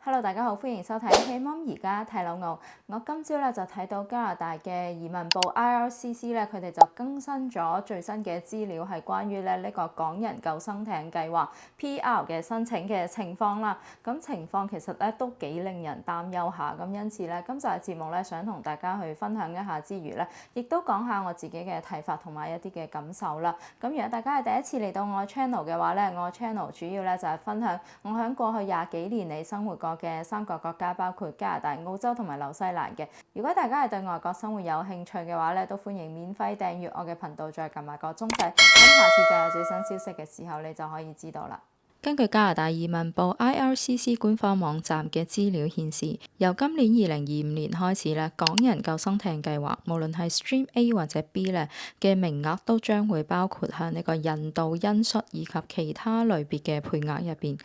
Hello，大家好，歡迎收睇 Hey Mom 而家睇樓澳。我今朝咧就睇到加拿大嘅移民部 IRCC 咧，佢哋就更新咗最新嘅資料，係關於咧呢個港人救生艇計劃 PR 嘅申請嘅情況啦。咁情況其實咧都幾令人擔憂下，咁因此咧今集嘅節目咧想同大家去分享一下之餘咧，亦都講下我自己嘅睇法同埋一啲嘅感受啦。咁如果大家係第一次嚟到我 channel 嘅話咧，我 channel 主要咧就係分享我喺過去廿幾年嚟生活過嘅三個國家，包括加拿大、澳洲同埋紐西蘭嘅。如果大家係對外國生活有興趣嘅話咧，都歡迎免費訂閱我嘅頻道，再撳埋個鐘仔，咁下次再有最新消息嘅時候，你就可以知道啦。根據加拿大移民部 IRCC 官方網站嘅資料顯示，由今年2025年開始咧，港人救生艇計劃無論係 Stream A 或者 B 咧嘅名額都將會包括喺呢個人道因素以及其他類別嘅配額入邊。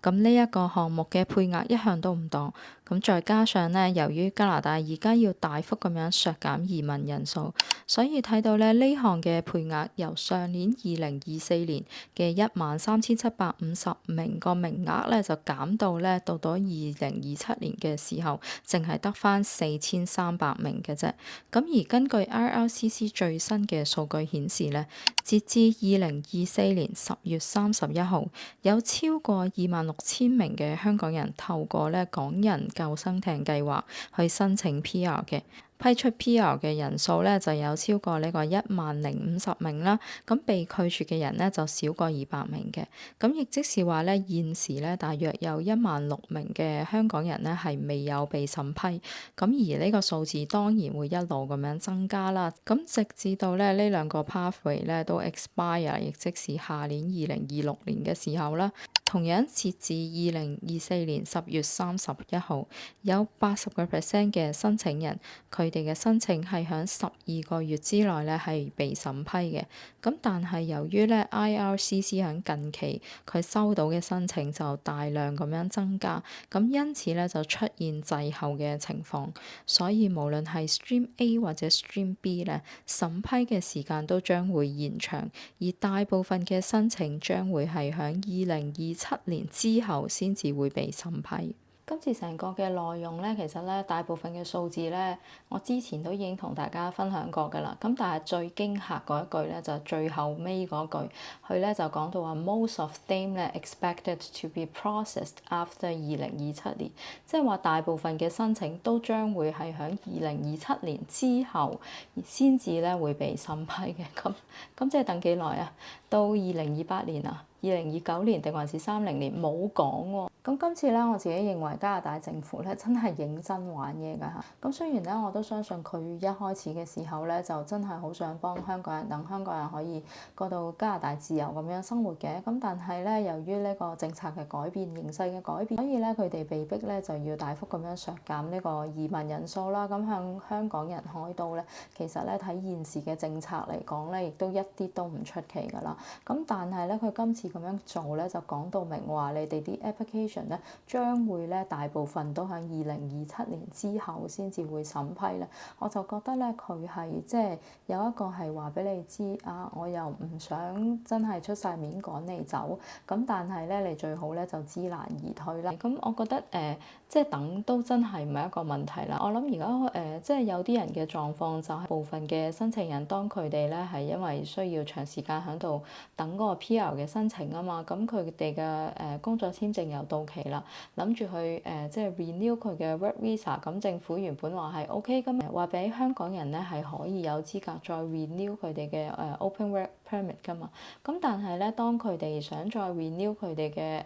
咁呢一個項目嘅配額一向都唔多，咁再加上咧，由於加拿大而家要大幅咁樣削減移民人數，所以睇到咧呢項嘅配額由上年2024年嘅13,750名個名額咧，就減到咧到2027年嘅時候，淨係得返4,300名嘅啫。咁而根據 IRCC 最新嘅數據顯示咧，截至2024年10月31號，有超過26,000名嘅香港人透過咧港人救生艇計劃去申請 PR 嘅。批出 PR 嘅人數咧就有超過呢個10,050名啦，咁被拒絕嘅人咧就少過200名嘅，咁亦即是話咧現時咧大約有16,000名嘅香港人咧係未有被審批，咁而呢個數字當然會一路咁樣增加啦，咁直至到咧呢兩個 pathway 咧都 expire， 亦即是下年2026年嘅時候啦。同樣截至2024年10月31號，有80% 嘅申請人，佢哋嘅申請係喺12個月之內咧係被審批嘅。咁但係由於咧 IRCC 喺近期佢收到嘅申請就大量咁樣增加，咁因此咧就出現滯後嘅情況，所以無論係 Stream A 或者 Stream B 咧，審批嘅時間都將會延長，而大部分嘅申請將會係喺2027年之後先至會被審批。今次成個嘅內容咧，其實咧大部分嘅數字咧，我之前都已經同大家分享過㗎啦。咁但係最驚嚇嗰一句咧，就最後尾嗰句，佢咧就講到話 most of them 咧 expected to be processed after 2027年，即係話大部分嘅申請都將會係喺2027年之後先至咧會被審批嘅。咁即係等幾耐啊？到2028年啊？2029年定還是30年？冇講喎。咁今次咧，我自己認為加拿大政府咧真係認真玩嘢㗎嚇。咁雖然咧，我都相信佢一開始嘅時候咧，就真係好想幫香港人，等香港人可以過到加拿大自由咁樣生活嘅。咁但係咧，由於呢個政策嘅改變、形勢嘅改變，所以咧佢哋被逼咧就要大幅咁樣削減呢個移民人數啦。咁向香港人開刀咧，其實咧睇現時嘅政策嚟講咧，亦都一啲都唔出奇㗎啦。咁但係咧，佢今次咁樣做咧，就講到明話你哋啲 application咧將會咧大部分都喺2027年之後先至會審批咧，我就覺得咧佢係即係有一個係話俾你知啊，我又唔想真係出晒面趕你走，咁但係咧你最好咧就知難而退啦。咁我覺得即係等都真係唔係一個問題啦。我諗而家即係有啲人嘅狀況就係部分嘅申請人，當佢哋咧係因為需要長時間喺度等嗰個 PR 嘅申請啊嘛，咁佢哋嘅工作簽證又到期啦，諗住去即係 renew 佢嘅 work visa， 咁政府原本話係 OK，咁話俾香港人咧係可以有資格再 renew 佢哋嘅open work permit 㗎嘛，咁但係咧當佢哋想再 renew 佢哋嘅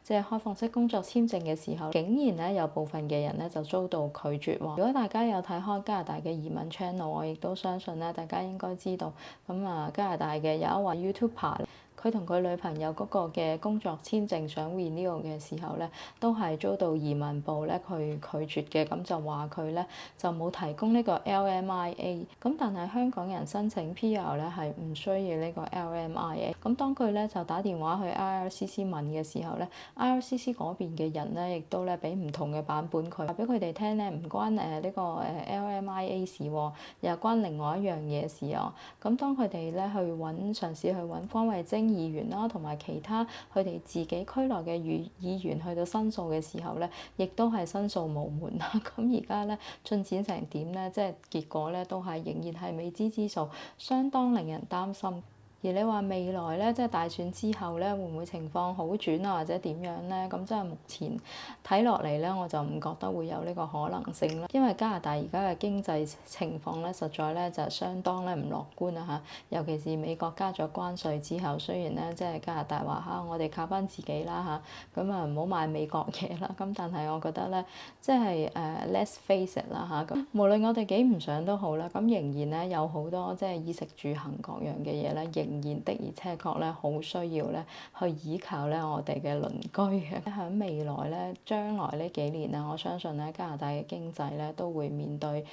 即係開放式工作簽證嘅時候，竟然咧有部分嘅人咧就遭到拒絕喎。如果大家有睇開加拿大嘅移民 channel， 我亦都相信咧大家應該知道，咁加拿大嘅有一位 YouTuber。佢同佢女朋友嗰個嘅工作簽證想 renew 嘅時候咧，都係遭到移民部咧去拒絕嘅，咁就話佢咧就冇提供呢個 LMIA，咁但係香港人申請 PR 咧係唔需要呢個 LMIA，咁當佢咧就打電話去 IRCC 問嘅時候咧，IRCC 嗰邊嘅人咧亦都咧俾唔同嘅版本佢，話俾佢哋聽咧唔關呢個LMIA 事喎，又關另外一樣嘢事啊，咁當佢哋咧去嘗試去揾關慧貞議員啦，同埋其他佢哋自己區內嘅議員去到申訴嘅時候咧，亦都係申訴無門啦。咁而家咧進展成點咧？即係結果咧都係仍然係未知之數，相當令人擔心。而你話未來咧，即係大選之後咧，會唔會情況好轉啊，或者點樣咧？咁即係目前睇落嚟咧，我就唔覺得會有呢個可能性啦。因為加拿大而家嘅經濟情況咧，實在咧就相當咧唔樂觀啊嚇。尤其是美國加咗關稅之後，雖然咧即係加拿大話嚇，我哋靠翻自己啦嚇，咁啊唔好買美國嘢啦。咁但係我覺得咧，即係let's face it 啦嚇。咁無論我哋幾唔想都好啦，咁仍然咧有好多即係衣食住行各樣嘅嘢咧，仍然的而且確咧好需要咧去依靠咧我哋嘅鄰居嘅。喺未來咧，將來呢幾年啊，我相信咧加拿大嘅經濟咧都會面對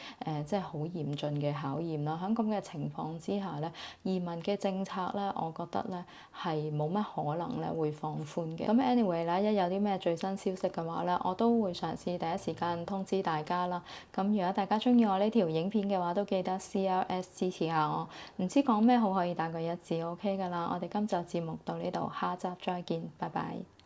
即係好嚴峻嘅考驗啦。喺咁嘅情況之下咧，移民嘅政策咧，我覺得咧係冇乜可能咧會放寬嘅。咁 anyway 啦，一有啲咩最新消息嘅話咧，我都會嘗試第一時間通知大家啦。咁如果大家中意我呢條影片嘅話，都記得 CLS 支持下我。唔知講咩好可以打個1字 OK 㗎啦。我哋今集節目到呢度，下集再見，拜拜。